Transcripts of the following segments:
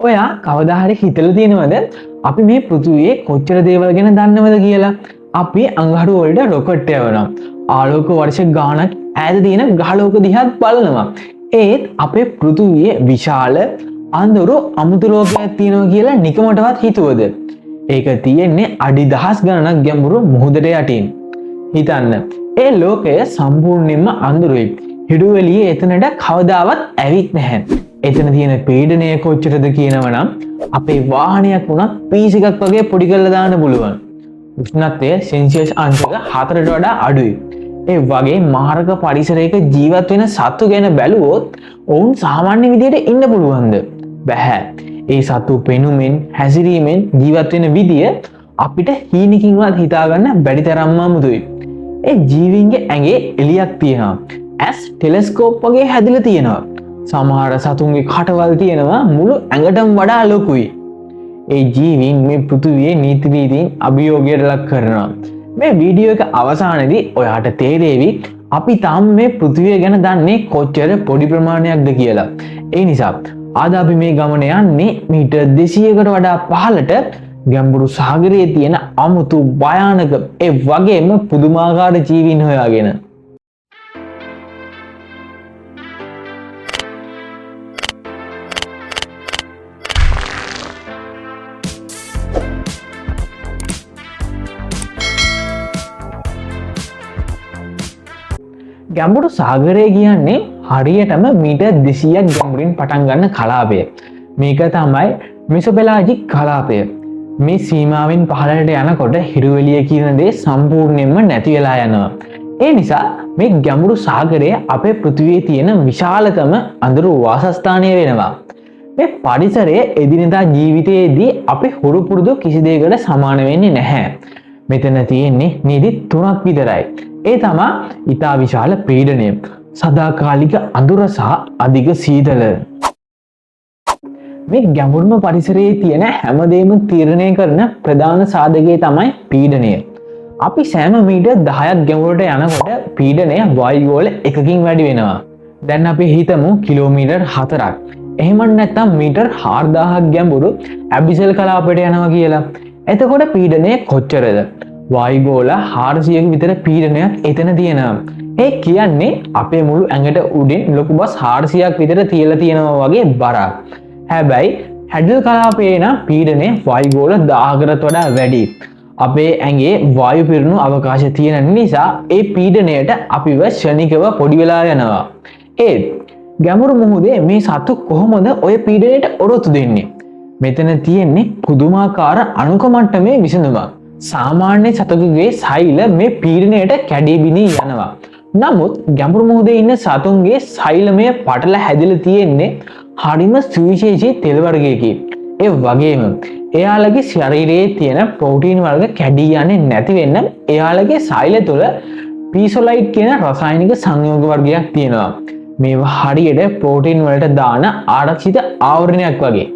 ඔයා කවදා හරි හිතලා තියෙනවද අපි මේ පෘථිවියේ කොච්චර දේවල් ගැන දන්නවද කියලා? අපි අඟහරු වලට රොකට් යවනවා. ආලෝක වර්ෂ ගාණක් ඈත තියෙන ග්‍රහලෝක දිහාත් බලනවා. ඒත් අපේ පෘථිවියේ විශාල අඳුරු අමුතු ලෝකයක් තියෙනවා කියලා නිකමටවත් හිතුවද? ඒක තියෙන්නේ අඩි දහස් ගණනක් ගැඹුරු මුහුදට යටින්. හිතන්න, ඒ ලෝකය සම්පූර්ණයෙන්ම අඳුරුයි. හිඩුවෙලියේ එතනට කවදාවත් ඇවිත් නැහැ. එතන තියෙන පීඩනය කොච්චරද කියනවනම් අපේ වාහනයක් වුණත් පීස් එකක් වගේ පොඩි කරලා දාන්න පුළුවන්. උෂ්ණත්වය සෙල්සියස් අංශක 4ට වඩා අඩුයි. ඒ වගේ මාරක පරිසරයක ජීවත් වෙන සත්තු ගැන බැලුවොත් ඔවුන් සාමාන්‍ය විදියට ඉන්න පුළුවන්ද? බැහැ. ඒ සත්තු පෙනුමෙන් හැසිරීමෙන් ජීවත් වෙන විදිය අපිට හීනකින්වත් හිතාගන්න බැරි තරම්ම අමුතුයි. ඒ ජීවීන්ගේ ඇඟේ එළියක් තියෙනවා. ඇස් ටෙලස්කෝප් වගේ හැදිලා තියෙනවා. සමහර සතුන්ගේ කටවල් තියෙනවා මුළු ඇඟටම වඩා ලොකුයි. ඒ ජීවීන් මේ පෘථිවියේ නීති රීතීන් අභියෝගයට ලක් කරනවා. මේ වීඩියෝ එක අවසානයේදී ඔයාට තේරෙවි අපි තාම මේ පෘථිවිය ගැන දන්නේ කොච්චර පොඩි ප්‍රමාණයක්ද කියලා. ඒ නිසා අද අපි මේ ගමන යන්නේ මීටර් 200කට වඩා පහළට ගැඹුරු සාගරයේ තියෙන අමුතු භයානක ඒ වගේම පුදුමාකාර ජීවීන් හොයාගෙන. ගැඹුරු සාගරය කියන්නේ හරියටම මීටර් 200ක් ගැඹුරින් පටන් ගන්න කලාපය. මේක තමයි මෙසොපෙලාජික් කලාපය. මේ සීමාවෙන් පහළට යනකොට හිරුවෙලිය කියන දේ සම්පූර්ණයෙන්ම නැති වෙලා යනවා. ඒ නිසා මේ ගැඹුරු සාගරය අපේ පෘථිවියේ තියෙන විශාලතම අඳුරු වාසස්ථානය වෙනවා. මේ පරිසරය එදිනෙදා ජීවිතයේදී අපි හුරු පුරුදු කිසි දෙයකට සමාන වෙන්නේ නැහැ. මෙතන තියෙන්නේ නීති 3ක් විතරයි. ඒ තමා ඉතා විශාල පීඩනය, සදාකාලික අඳුර සහ අධික සීතල. මේ ගැඹුරුම පරිසරයේ තියෙන හැමදේම තීරණය කරන ප්‍රධාන සාධකය තමයි පීඩනය. අපි සෑම මීටර් 10ක් ගැඹුරට යනකොට පීඩනය වායුගෝල එකකින් වැඩි වෙනවා. දැන් අපි හිතමු කිලෝමීටර් 4ක්. එහෙම නැත්නම් මීටර් 4000ක් ගැඹුරු ඇබිසල් කලාපයට යනවා කියලා. එතකොට පීඩනය කොච්චරද? වායුගෝල 400ක විතර පීඩනයක් එතන තියෙනවා. ඒ කියන්නේ අපේ මුළු ඇඟට උඩින් ලොකු බස් 400ක් විතර තියලා තියෙනවා වගේ බරක්. හැබැයි හැඩල් කලාපයේ නම් පීඩනය වායුගෝල 1000කටත් වඩා වැඩි. අපේ ඇඟේ වායු පිරුණු අවකාශ තියෙන නිසා ඒ පීඩනයට අපිව ක්ෂණිකව පොඩි වෙලා යනවා. ඒත් ගැඹුරු මුහුදේ මේ සතු කොහොමද ওই පීඩනයට ඔරොත්තු දෙන්නේ? මෙතන තියෙන්නේ පුදුමාකාර අණුක මට්ටමේ විසඳුමක්. සාමාන්‍ය සතෙකුගේ සෛල මේ පීඩනයට කැඩී බිඳී යනවා. නමුත් ගැඹුරු මුහුදේ ඉන්න සතුන්ගේ සෛලමය පටල හැදිලා තියෙන්නේ හරිම සුවිශේෂී තෙල් වර්ගයකින්. ඒ වගේම එයාලගේ ශරීරයේ තියෙන ප්‍රෝටීන් වර්ග කැඩී යන්නේ නැති වෙන්න එයාලගේ සෛල තුළ පීසොලයිට් කියන රසායනික සංයෝග වර්ගයක් තියෙනවා. මේවා හරියට ප්‍රෝටීන් වලට දාන ආරක්ෂිත ආවරණයක් වගේ.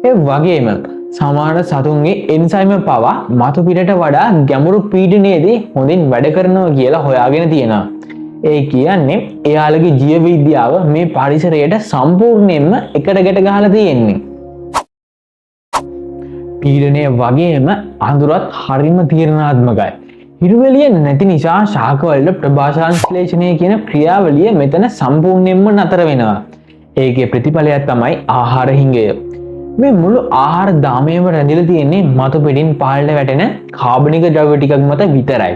ඒ වගේම සමහර සතුන්ගේ එන්සයිම පවා මතු පිටට වඩා ගැඹුරු පීඩනයේදී හොඳින් වැඩ කරනවා කියලා හොයාගෙන තියෙනවා. ඒ කියන්නේ එයාලගේ ජීව විද්‍යාව මේ පරිසරයට සම්පූර්ණයෙන්ම එකට ගැට ගහලා තියෙන්නේ. පීඩනය වගේම අඳුරත් හරිම තීරණාත්මකයි. හිරුවෙලිය නැති නිසා ශාකවල ප්‍රභාසංශ්ලේෂණය කියන ක්‍රියාවලිය මෙතන සම්පූර්ණයෙන්ම නතර වෙනවා. ඒකේ ප්‍රතිඵලයක් තමයි ආහාර හිඟය. මේ මුළු ආහාර දාමයම රැඳිලා තියෙන්නේ මතු පිටින් පහළට වැටෙන කාබනික ද්‍රව්‍ය ටිකක් මත විතරයි.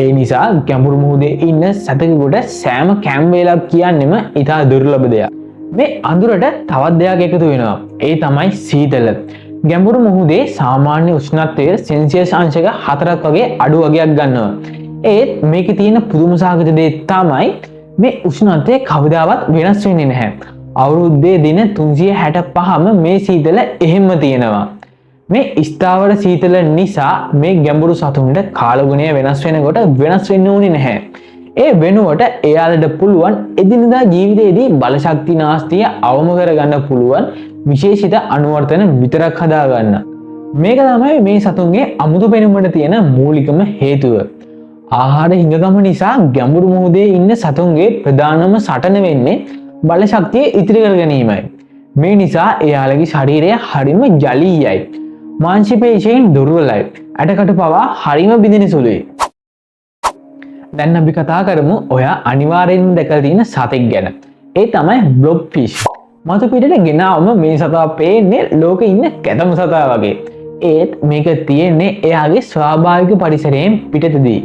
ඒ නිසා ගැඹුරු මුහුදේ ඉන්න සතෙකුට සෑම කැම් වේලක් කියන්නෙම ඉතා දුර්ලභ දෙයක්. මේ අඳුරට තවත් දෙයක් එකතු වෙනවා. ඒ තමයි සීතල. ගැඹුරු මුහුදේ සාමාන්‍ය උෂ්ණත්වය සෙල්සියස් අංශක 4ක් වගේ අඩු වගයක් ගන්නවා. ඒත් මේකේ තියෙන පුදුම සහගත දේ තමයි මේ උෂ්ණත්වය කවදාවත් වෙනස් වෙන්නේ නැහැ. අවුරුද්දේ දින 365ම මේ සීතල එහෙම තියෙනවා. මේ ස්ථාවර සීතල නිසා මේ ගැඹුරු සතුන්ට කාලගුණය වෙනස් වෙනකොට වෙනස් වෙන්න ඕනේ නැහැ. ඒ වෙනුවට එයාලට පුළුවන් එදිනදා ජීවිතයේදී බලශක්ති නාස්තිය අවම කරගන්න පුළුවන් විශේෂිත අනුවර්තන විතරක් හදාගන්න. මේක තමයි මේ සතුන්ගේ අමුතු පෙනුමට තියෙන මූලිකම හේතුව. ආහාර හිඟකම නිසා ගැඹුරු මුහුදේ ඉන්න සතුන්ගේ ප්‍රධානම සටන වෙන්නේ බලශක්තිය ඉතිරි කර ගැනීමයි. මේ නිසා එයාලගේ ශරීරය හරිම ජලීයයි. මාංශ පේශීන් දුර්වලයි. ඇටකට පවා හරිම බිඳෙන සුළුයි. දැන් අපි කතා කරමු ඔයා අනිවාර්යෙන්ම දැකලා තියෙන සතෙක් ගැන. ඒ තමයි බ්ලොබ් ෆිෂ්. මතු පිටට ගෙනාවම මේ සතා පේන්නේ ලෝකේ ඉන්න කැතම සතා වගේ. ඒත් මේක තියෙන්නේ එයාගේ ස්වාභාවික පරිසරයෙන් පිටතදී.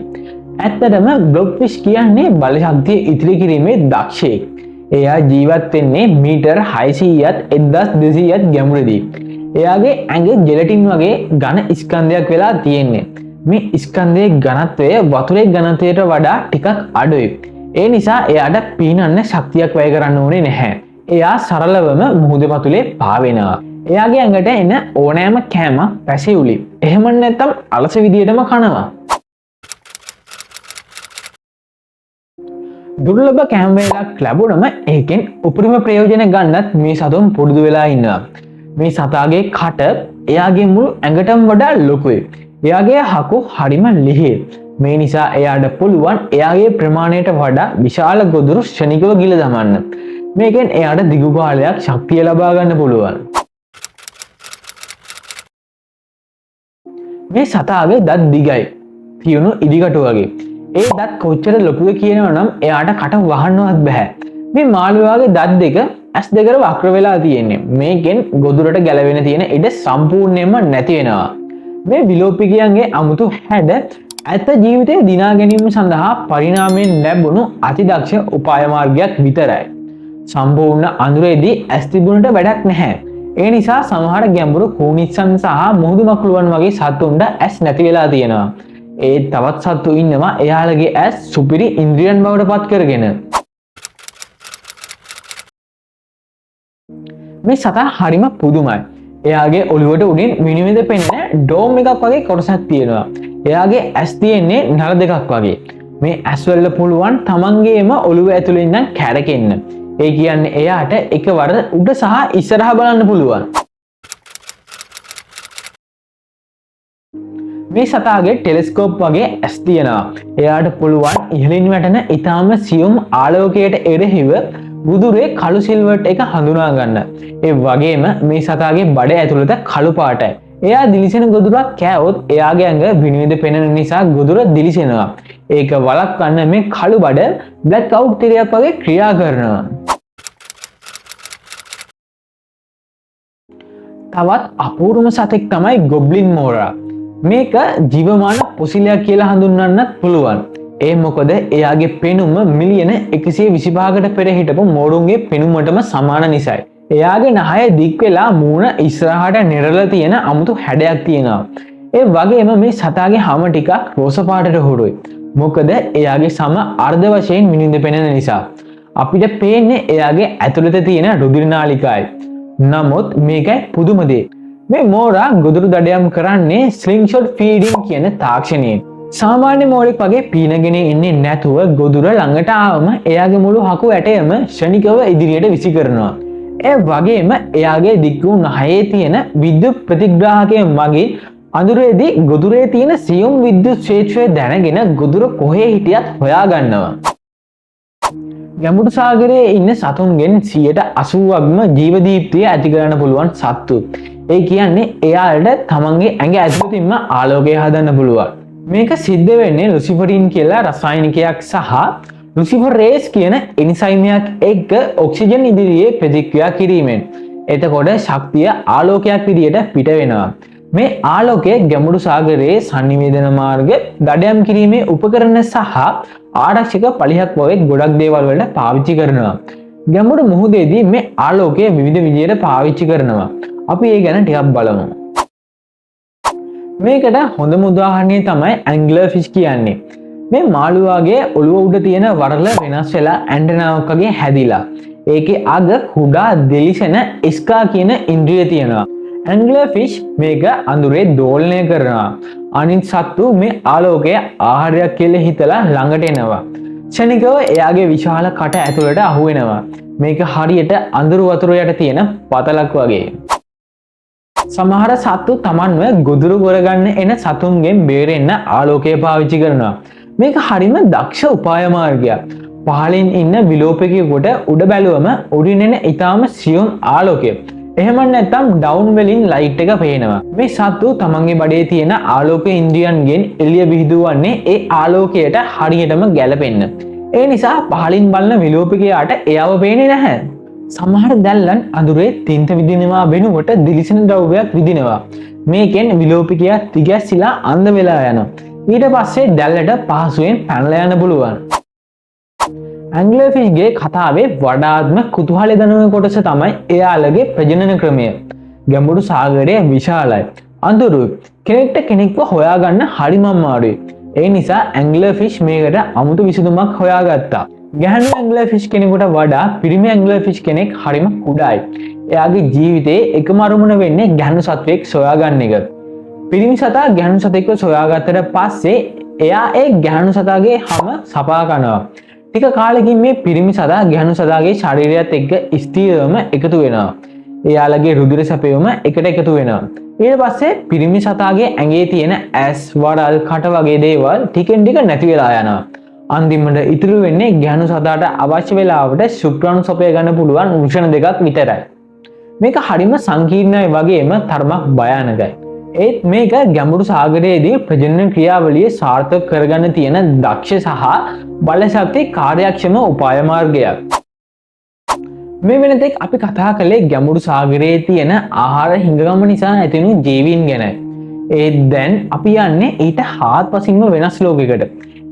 ඇත්තටම බ්ලොබ් ෆිෂ් කියන්නේ බල ශක්තිය ඉතිරි කිරීමේ දක්ෂයෙක්. එයා ජීවත් වෙන්නේ මීටර් 600ත් 1200ත් ගැඹුරදී. එයාගේ ඇඟ ජෙලටින් වගේ ඝන ස්කන්ධයක් වෙලා තියෙන්නේ. මේ ස්කන්ධයේ ඝනත්වය වතුරේ ඝනත්වයට වඩා ටිකක් අඩුයි. ඒ නිසා එයාට පීනන්න ශක්තියක් වැය කරන්න ඕනේ නැහැ. එයා සරලවම මුහුද පතුලේ පාවෙනවා. එයාගේ ඇඟට එන ඕනෑම කෑම පැසිවුලි. එහෙම නැත්නම් අලස විදියටම කනවා. දුර්ලභ කෑම වේලක් ලැබුණම ඒකෙන් උපරිම ප්‍රයෝජන ගන්නත් මේ සතුන් පුරුදු වෙලා ඉන්නවා. මේ සතාගේ කට එයාගේ මුළු ඇඟටම වඩා ලොකුයි. එයාගේ හකු හරිම ලිහිල්. මේ නිසා එයාට පුළුවන් එයාගේ ප්‍රමාණයට වඩා විශාල ගොදුරු ක්ෂණිකව ගිල දමන්න. මේකෙන් එයාට දිගු කාලයක් ශක්තිය ලබා ගන්න පුළුවන්. මේ සතාගේ දත් දිගයි. තියුණු ඉදිකටු වගේ. ඒ දත් කොච්චර ලොකුද කියනවා නම් එයාට කට වහන්නවත් බෑ. මේ මාළුවාගේ දත් දෙක ඇස් දෙකට වක්‍ර වෙලා තියෙන්නේ. මේකෙන් ගොදුරට ගැලවෙන තියෙන ඉඩ සම්පූර්ණයෙන්ම නැති වෙනවා. මේ විලෝපිකයන්ගේ අමුතු හැඩ ඇත්ත ජීවිතය දිනා ගැනීම සඳහා පරිණාමයෙන් ලැබුණු අතිදක්ෂ උපාය මාර්ගයක් විතරයි. සම්පූර්ණ අඳුරේදී ඇස් තිබුණට වැඩක් නැහැ. ඒ නිසා සමහර ගැඹුරු කූනිස්සන් සහ මුහුදු මකුළුවන් වගේ සතුන්ට ඇස් නැති වෙලා තියෙනවා. ඒ තවත් සත්තු ඉන්නවා එයාලගේ ඇස් සුපිරි ඉන්ද්‍රියන් බවට පත් කරගෙන. මේ සතා හරිම පුදුමයි. එයාගේ ඔළුවට උඩින් විනිවිද පෙනෙන ඩෝම් එකක් වගේ කොටසක් තියෙනවා. එයාගේ ඇස් තියෙන්නේ නල දෙකක් වගේ. මේ ඇස් වල පුළුවන් තමන්ගේම ඔළුව ඇතුළේ ඉඳන් කැරකෙන්න. ඒ කියන්නේ එයාට එකවර උඩ සහ ඉස්සරහා බලන්න පුළුවන්. මේ සතාගේ ටෙලස්කෝප් වගේ ඇස් තියෙනවා. එයාට පුළුවන් ඉහළින් වැටෙන ඊටාම සියුම් ආලෝකයට එරෙහිව බුදුරේ කළු සිල්වර්ට් එක හඳුනා ගන්න. ඒ වගේම මේ සතාගේ බඩ ඇතුළත කළු පාටයි. එයා දිලිසෙන ගොදුරක් කෑවොත් එයාගේ ඇඟ විනිවිද පෙනෙන නිසා ගොදුර දිලිසෙනවා. ඒක වළක්වන්න මේ කළු බඩ බ්ලැක් අවුට් තිරයක් වගේ ක්‍රියා කරනවා. තවත් අපූර්වම සතෙක් තමයි ගොබ්ලින් මෝරා. මේක ජීවමාන පොසිලයක් කියලා හඳුන්වන්නත් පුළුවන්. ඒ මොකද එයාගේ පෙනුම මිලියන 125කට පෙර හිටපු මෝරුන්ගේ පෙනුමටම සමාන නිසායි. එයාගේ නහය දික් වෙලා මූණ ඉස්සරහට නෙරලා තියෙන අමුතු හැඩයක් තියෙනවා. ඒ වගේම මේ සතාගේ හම ටිකක් රෝස පාටට හුරුයි. මොකද එයාගේ සම අර්ධ වශයෙන් මිනිඳ පෙනෙන නිසා. අපිට පේන්නේ එයාගේ ඇතුළත තියෙන රුධිර නාලිකායි. නමුත් මේකයි පුදුම දේ. මේ මෝරා ගොදුරු දඩයම් කරන්නේ ස්ලින්ග්ෂොට් ෆීඩින් කියන තාක්ෂණයෙන්. සාමාන්‍ය මෝරෙක් වගේ පීනගෙන ඉන්නේ නැතුව ගොදුර ළඟට ආවම එයාගේ මුළු හකු ඇටයම ක්ෂණිකව ඉදිරියට විසි කරනවා. ඒ වගේම එයාගේ දික් වූ නහයේ තියෙන විද්‍යුත් ප්‍රතිග්‍රාහකය මගින් අඳුරේදී ගොදුරේ තියෙන සියුම් විද්‍යුත් ක්ෂේත්‍රය දැනගෙන ගොදුර කොහේ හිටියත් හොයා ගන්නවා. ගැඹුරු සාගරයේ ඉන්න සතුන්ගෙන් 80%ක්ම ජීවදීප්තිය ඇති කරන්න පුළුවන් සත්තු. ඒ කියන්නේ එයාලට තමන්ගේ ඇඟ ඇතුළතින්ම ආලෝකය හදන්න පුළුවන්. මේක සිද්ධ වෙන්නේ ලුසිෆරින් කියලා රසායනිකයක් සහ ලුසිෆරේස් කියන එන්සයිමයක් එක්ක ඔක්සිජන් ඉදිරියේ ප්‍රතික්‍රියා කිරීමෙන්. එතකොට ශක්තිය ආලෝකයක් විදියට පිට වෙනවා. මේ ආලෝකය ගැඹුරු සාගරයේ sannivedana මාර්ග දඩයම් කිරීමේ උපකරණ සහ ආරක්ෂක පලිහක් වගේ ගොඩක් දේවල් වලට පාවිච්චි කරනවා. ගැඹුරු මුහුදේදී මේ ආලෝකය විවිධ විදියට පාවිච්චි කරනවා. අපි ඒ ගැන ටිකක් බලමු. මේකට හොඳම උදාහරණය තමයි ඇන්ග්ලර් ෆිෂ් කියන්නේ. මේ මාළුවාගේ ඔළුව උඩ තියෙන වරල වෙනස් වෙලා ඇන්ටනාවක් වගේ හැදිලා. ඒකේ අග කුඩා දෙලිසෙන ස්කා කියන ඉන්ද්‍රිය තියෙනවා. ඇන්ග්ලර් ෆිෂ් මේක අඳුරේ දෝලනය කරනවා. අනිත් සත්තු මේ ආලෝකය ආහාරයක් කියලා හිතලා ළඟට එනවා. ක්ෂණිකව එයාගේ විශාල කට ඇතුළට අහු වෙනවා. මේක හරියට අඳුරු වතුර යට තියෙන පතලක් වගේ. සමහර සත්තු තමන්ව ගොදුරු කරගන්න එන සතුන්ගෙන් බේරෙන්න ආලෝකය පාවිච්චි කරනවා. මේක හරිම දක්ෂ උපාය මාර්ගයක්. පහලින් ඉන්න විලෝපකයකට උඩ බැලුවම උඩින් එන ඊටාම සියුම් ආලෝකය. එහෙම නැත්නම් ඩවුන් වලින් ලයිට් එක පේනවා. මේ සත්තු තමන්ගේ බඩේ තියෙන ආලෝක ඉන්ද්‍රියන්ගෙන් එළිය විහිදුවන්නේ ඒ ආලෝකයට හරියටම ගැලපෙන්න. ඒ නිසා පහලින් බලන විලෝපකයාට එයාව පේන්නේ නැහැ. සමහර දැල්ලන් අඳුරේ තින්ත විදිනවා වෙනුවට දිලිසෙන ද්‍රව්‍යයක් විදිනවා. මේකෙන් විලෝපකයා තිගැස්සිලා අන්ධ වෙලා යනවා. ඊට පස්සේ දැල්ලට පහසුවෙන් පැනලා යන්න පුළුවන්. ඇන්ග්ලර්ෆිෂ්ගේ කතාවේ වඩාත්ම කුතුහලය දනවන කොටස තමයි එයාලගේ ප්‍රජනන ක්‍රමය. ගැඹුරු සාගරය විශාලයි. අඳුරුයි. කෙනෙක්ට කෙනෙක්ව හොයාගන්න හරිම අමාරුයි. ඒ නිසා ඇන්ග්ලර්ෆිෂ් මේකට අමුතු විසඳුමක් හොයාගත්තා. ගැහැණු ඇන්ග්ලර්ෆිෂ් කෙනෙකුට වඩා පිරිමි ඇන්ග්ලර්ෆිෂ් කෙනෙක් හරිම කුඩායි. එයාගේ ජීවිතේ එකම අරමුණ වෙන්නේ ගැහැණු සත්වෙක් සොයාගන්න එක. පිරිමි සතා ගැහැණු සතෙක්ව සොයාගත්තට පස්සේ එයා ඒ ගැහැණු සතාගේ හැම සපා කනවා. ටික කාලෙකින් මේ පිරිමි සතා ගැහැණු සතාගේ ශරීරයත් එක්ක ස්ථිරවම එකතු වෙනවා. එයාලගේ රුධිර සැපයුම එකට එකතු වෙනවා. ඊට පස්සේ පිරිමි සතාගේ ඇඟේ තියෙන ඇස්, වරල්, කට වගේ දේවල් ටිකෙන් ටික නැති වෙලා යනවා. අන්තිමට ඉතුරු වෙන්නේ ගැහැණු සතාට අවශ්‍ය වෙලාවට ශුක්‍රාණු සපය ගන්න පුළුවන් වෘෂණ දෙකක් විතරයි. මේක හරිම සංකීර්ණයි වගේම තරමක් භයානකයි. ඒත් මේක ගැඹුරු සාගරයේදී ප්‍රජනන ක්‍රියාවලිය සාර්ථක කරගන්න තියෙන දක්ෂ සහ බලශක්ති කාර්යක්ෂම උපාය මාර්ගයක්. මේ වෙනතෙක් අපි කතා කළේ ගැඹුරු සාගරයේ තියෙන ආහාර හිඟගම නිසා ඇතිවුණු ජීවීන් ගැන. ඒත් දැන් අපි යන්නේ ඊට හාත්පසින්ම වෙනස් ලෝකයකට.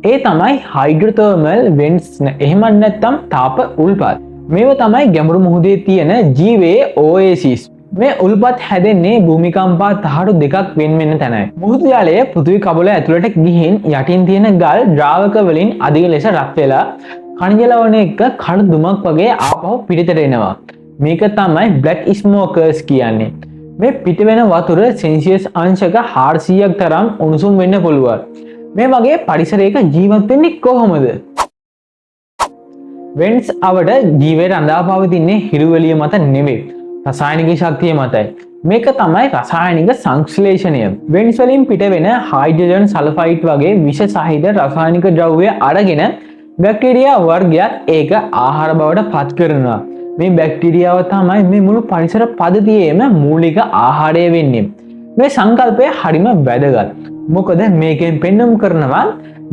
ඒ තමයි හයිඩ්‍රෝතර්මල් වෙන්ට්ස්, එහෙම නැත්නම් තාප උල්පත්. මේව තමයි ගැඹුරු මුහුදේ තියෙන ජීවයේ ඔයසිස්. මේ උල්පත් හැදෙන්නේ භූමිකම්පා තහඩු දෙකක් වෙන් වෙන තැනයි. මුහුදු ජලය පෘථිවි කබල ඇතුළට ගිහින් යටින් තියෙන ගල් ද්‍රාවක වලින් අධික ලෙස රත් වෙලා කණජ ලවණ එක්ක කණු දුමක් වගේ ආපහු පිටතට එනවා. මේක තමයි බ්ලැක් ස්මෝකර්ස් කියන්නේ. මේ පිට වෙන වතුර සෙල්සියස් අංශක 400ක් තරම් උණුසුම් වෙන්න පුළුවන්. මේ වගේ පරිසරයක ජීවත් වෙන්නේ කොහොමද? වෙන්ට්ස් අවට ජීවය රඳා පවතින්නේ හිරු එළිය මත නෙවෙයි, රසායනික ශක්තිය මතයි. මේක තමයි රසායනික සංශ්ලේෂණය. වෙන්ට්ස් වලින් පිට වෙන හයිඩ්‍රජන් සල්ෆයිඩ් වගේ විෂ සහිත රසායනික ද්‍රව්‍ය අරගෙන බැක්ටීරියා වර්ගයක් ඒක ආහාර බවට පත් කරනවා. මේ බැක්ටීරියාව තමයි මේ මුළු පරිසර පද්ධතියේම මූලික ආහාරය වෙන්නේ. මේ සංකල්පය හරිම වැදගත්. මොකද මේකෙන් පෙන්වුම් කරනවා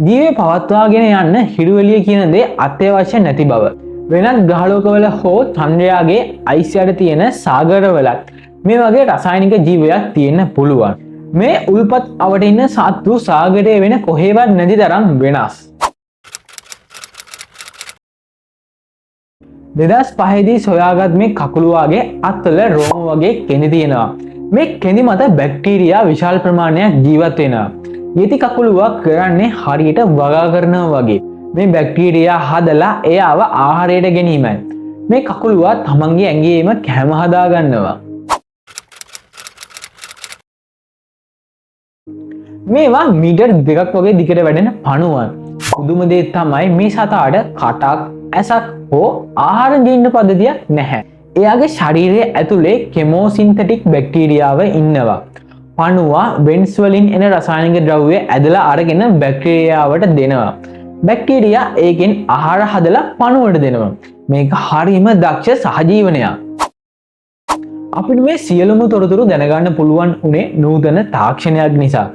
ජීවය පවත්වාගෙන යන්න හිරු එළිය කියන දේ අත්‍යවශ්‍ය නැති බව. වෙනත් ග්‍රහලෝකවල හෝ චන්ද්‍රයාගේ අයිස් යට තියෙන සාගරවලත් මේ වගේ රසායනික ජීවයක් තියෙන්න පුළුවන්. මේ උල්පත් අවට ඉන්න සත්තු සාගරයේ වෙන කොහෙවත් නැති තරම් වෙනස්. 2005 දී සොයාගත් මේ කකුළුවාගේ අත්වල රෝම වගේ කෙඳි තියෙනවා. මේ කෙඳි මත බැක්ටීරියා විශාල ප්‍රමාණයක් ජීවත් වෙනවා. යටි කකුළුවා කරන්නේ හරියට වගා කරනවා වගේ. මේ බැක්ටීරියා හදලා එයාව ආහාරයට ගැනීමයි. මේ කකුළුවා තමන්ගේ ඇඟේම කැම හදා ගන්නවා. මේවා මීටර් 2ක් වගේ දිගට වැඩෙන පණුවන්. පුදුම දේ තමයි මේ සතාට කටක්, ඇසක් හෝ ආහාර ගේන්න පද්ධතියක් නැහැ. එයාගේ ශරීරයේ ඇතුලේ කෙමෝසින්තටික් බැක්ටීරියාව ඉන්නවා. පණුවා වෙන්ට්ස් වලින් එන රසායනික ද්‍රව්‍ය ඇදලා අරගෙන බැක්ටීරියාවට දෙනවා. බැක්ටීරියා ඒකෙන් ආහාර හදලා පණුවට දෙනවා. මේක හරිම දක්ෂ සහජීවනයක්. අපිට මේ සියලුම තොරතුරු දැනගන්න පුළුවන් උනේ නූතන තාක්ෂණයක් නිසා.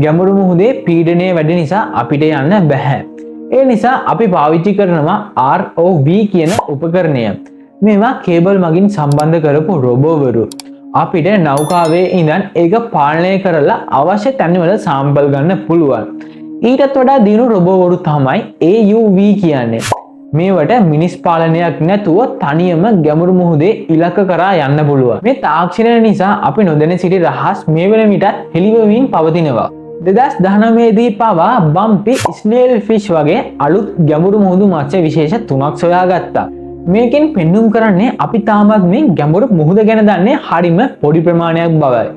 ගැඹුරු මුහුදේ පීඩනය වැඩි නිසා අපිට යන්න බැහැ. ඒ නිසා අපි පාවිච්චි කරනවා ROV කියන උපකරණය. මේවා කේබල් මගින් සම්බන්ධ කරපු රොබෝවරු. අපිට නෞකාවේ ඉඳන් ඒක පාලනය කරලා අවශ්‍ය තැන්වල සාම්පල් ගන්න පුළුවන්. ඊටත් වඩා දියුණු රොබෝවරු තමයි AUV කියන්නේ. මේවට මිනිස් පාලනයක් නැතුව තනියම ගැඹුරු මුහුදේ ඉලක්ක කරා යන්න පුළුවන්. මේ තාක්ෂණය නිසා අපි නොදැන සිටි රහස් මේ වෙන විට හෙළිවෙමින් පවතිනවා. 2019 දී පවා බම්පි ස්නේල් ෆිෂ් වගේ අලුත් ගැඹුරු මුහුදු මත්ස්‍ය විශේෂ 3ක් සොයාගත්තා. මේකෙන් පෙන්වුම් කරන්නේ අපි තාමත් මේ ගැඹුරු මුහුද ගැන දන්නේ හරිම පොඩි ප්‍රමාණයක් බවයි.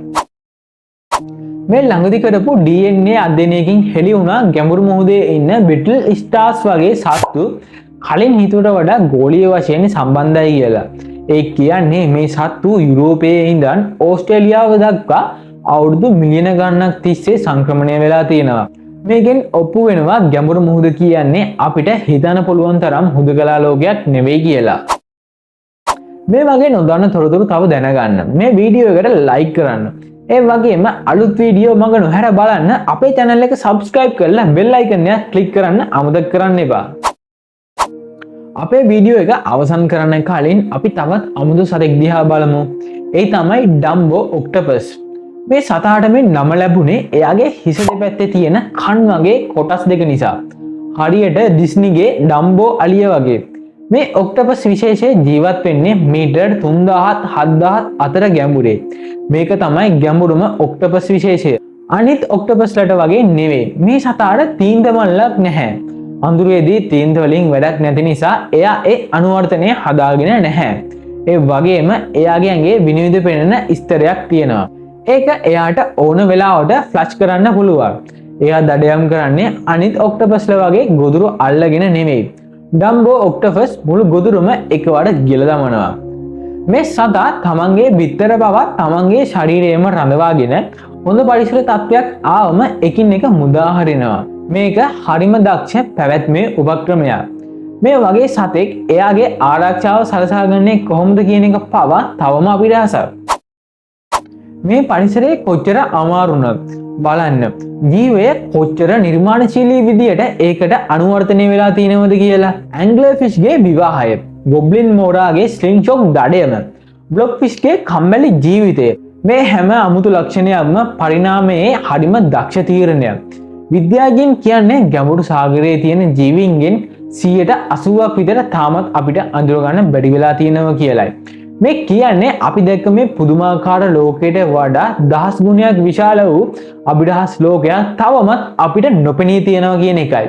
මේ ළඟදි කරපු DNA අධ්‍යයනයකින් හෙළි වුණා ගැඹුරු මුහුදේ ඉන්න බිටල් ස්ටාර්ස් වගේ සත්තු කලින් හිතුවට වඩා ගෝලීය වශයෙන් සම්බන්ධයි කියලා. ඒ කියන්නේ මේ සත්තු යුරෝපයේ ඉඳන් ඕස්ට්‍රේලියාව දක්වා අවුරුදු මිලියන ගණනක් තිස්සේ සංක්‍රමණය වෙලා තියෙනවා. මේකෙන් ඔප්පු වෙනවා ගැඹුරු මුහුද කියන්නේ අපිට හිතන්න පුළුවන් තරම් හුදකලා ලෝකයක් නෙවෙයි කියලා. මේ වගේ නොදන්න තොරතුරු තව දැනගන්න මේ වීඩියෝ එකට ලයික් කරන්න. ඒ වගේම අලුත් වීඩියෝ මග නොහැර බලන්න අපේ channel එක subscribe කරලා bell icon එක click කරන්න අමතක කරන්න එපා. අපේ වීඩියෝ එක අවසන් කරන්න කලින් අපි තවත් අමුතු සතෙක් දිහා බලමු. ඒ තමයි ඩම්බෝ ඔක්ටපස්. මේ සතාට මේ නම ලැබුණේ එයාගේ හිස දෙපැත්තේ තියෙන කන් වගේ කොටස් දෙක නිසා. හරියට ඩිස්නිගේ ඩම්බෝ අලිය වගේ. මේ ඔක්ටපස් විශේෂය ජීවත් වෙන්නේ මීටර් 3000 7000 අතර ගැඹුරේ. මේක තමයි ගැඹුරුම ඔක්ටපස් විශේෂය. අනිත් ඔක්ටපස්ලට වගේ නෙවෙයි. මේ සතාට තීන්ත මල්ලක් නැහැ. අඳුරේදී තීන්ත වලින් වැඩක් නැති නිසා එයා ඒ අනුවර්තනය හදාගෙන නැහැ. ඒ වගේම එයාගේ ඇඟේ විනිවිද පෙනෙන ස්තරයක් තියෙනවා. ඒක එයාට ඕන වෙලාවට ෆ්ලෂ් කරන්න පුළුවන්. එයා දඩයම් කරන්නේ අනිත් ඔක්ටපස්ල වගේ ගොදුරු අල්ලගෙන නෙවෙයි. ඩම්බෝ ඔක්ටපස් මුළු ගොදුරුම එකවර ගිල දමනවා. මේ සතා තමන්ගේ බිත්තර බව තමන්ගේ ශරීරයේම රඳවාගෙන හොඳ පරිසර තත්ත්වයක් ආවම එකින් එක මුදා හරිනවා. මේක හරිම දක්ෂ පැවැත්මේ උපක්‍රමයක්. මේ වගේ සතෙක් එයාගේ ආරක්ෂාව සලසාගන්නේ කොහොමද කියන එක පවා තවම අපිරහසක්. මේ පරිසරයේ කොච්චර අමාරුණත් බලන්න ජීවය කොච්චර නිර්මාණශීලී විදියට ඒකට අනුවර්තනය වෙලා තියෙනවද කියලා. ඇන්ග්ලර්ෆිෂ්ගේ විවාහය, ගොබ්ලින් මෝරාගේ ස්ලින්ෂොක් දඩයම, බ්ලොක්ෆිෂ්ගේ කම්මැලි ජීවිතය, මේ හැම අමුතු ලක්ෂණයක්ම පරිණාමයේ හරිම දක්ෂ තීරණයක්. විද්‍යාඥයන් කියන්නේ ගැඹුරු සාගරයේ තියෙන ජීවීන්ගෙන් 80%ක් විතර තාමත් අපිට අඳුරගන්න බැරි වෙලා තියෙනවා කියලයි. මේ කියන්නේ අපි දැක්ක මේ පුදුමාකාර ලෝකයට වඩා දහස් ගුණයක් විශාල වූ අභිරහස් ලෝකයක් තවමත් අපිට නොපෙනී තියෙනවා කියන එකයි.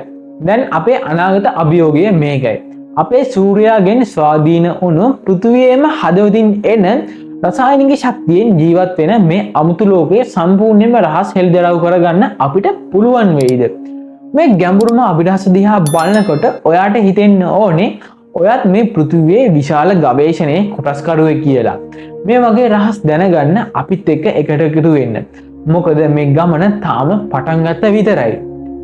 දැන් අපේ අනාගත අභියෝගය මේකයි. අපේ සූර්යාගෙන් ස්වාධීන වුණු පෘථිවියේම හදවතින් එන රසායනික ශක්තියෙන් ජීවත් වෙන මේ අමුතු ලෝකයේ සම්පූර්ණයෙන්ම රහස් හෙළිදරව් කරගන්න අපිට පුළුවන් වෙයිද? මේ ගැඹුරුම අභිරහස දිහා බලනකොට ඔයාට හිතෙන්න ඕනේ ඔයත් මේ පෘථිවියේ විශාල ගවේෂණයේ කොටස්කරුවෙක් කියලා. මේ වගේ රහස් දැනගන්න අපිත් එක්ක එකට එකතු වෙන්න. මොකද මේ ගමන තාම පටන් ගත්ත විතරයි.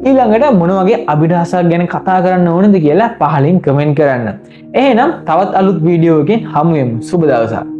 ඊළඟට මොන වගේ අභිරහසක් ගැන කතා කරන්න ඕනද කියලා පහලින් කමෙන්ට් කරන්න. එහෙනම් තවත් අලුත් වීඩියෝ එකකින් හමු වෙමු. සුබ දවසක්.